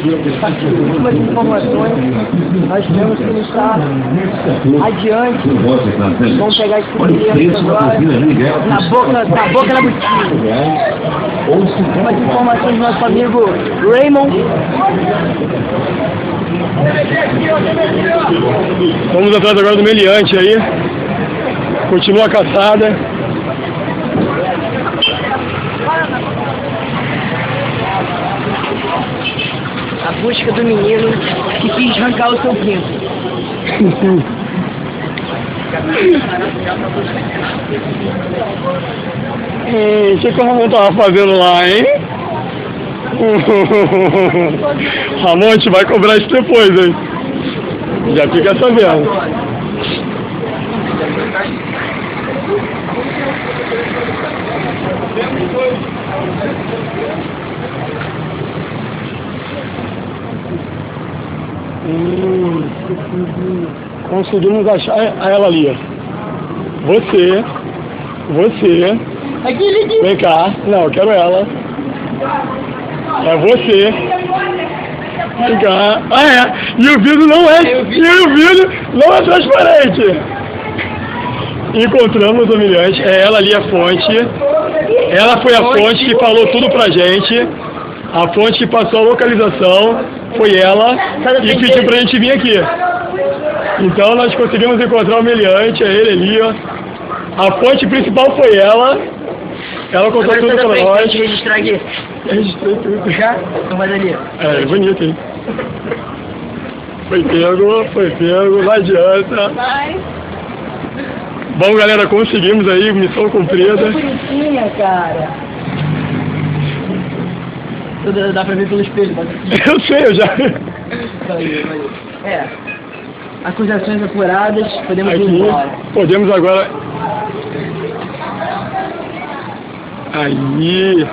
Últimas informações, nós temos que estar adiante. Vamos pegar esse primeiro agora na boca da botina. Umas informações do nosso amigo Raymond. Vamos atrás agora do meliante aí. Continua a caçada. A busca do menino que quis arrancar o seu primo. O que o Ramon tava fazendo lá, hein? Ramon, a gente vai cobrar isso depois, hein? Já fica sabendo. Conseguimos achar ela ali. Você. Vem cá. Não, eu quero ela. É você. Vem cá. Ah, é. E o vidro não é. E o vidro não é transparente. Encontramos o humilhante. É ela ali, a fonte. Ela foi a fonte que falou tudo pra gente. A fonte que passou a localização foi ela e pediu pra gente vir aqui. Então nós conseguimos encontrar o humilhante, é ele ali, ó. A fonte principal foi ela. Ela contou tudo pra nós. Pode registrar aqui? Registrei tudo. Já? Então vai ali. É, bonito, hein? Foi pego, não adianta. Bom, galera, conseguimos aí, missão cumprida. Que bonitinha, cara. Dá pra ver pelo espelho, bota aqui. Eu sei, eu já. Valeu. É. Acusações apuradas, podemos ir Aqui, embora. podemos agora. Aí.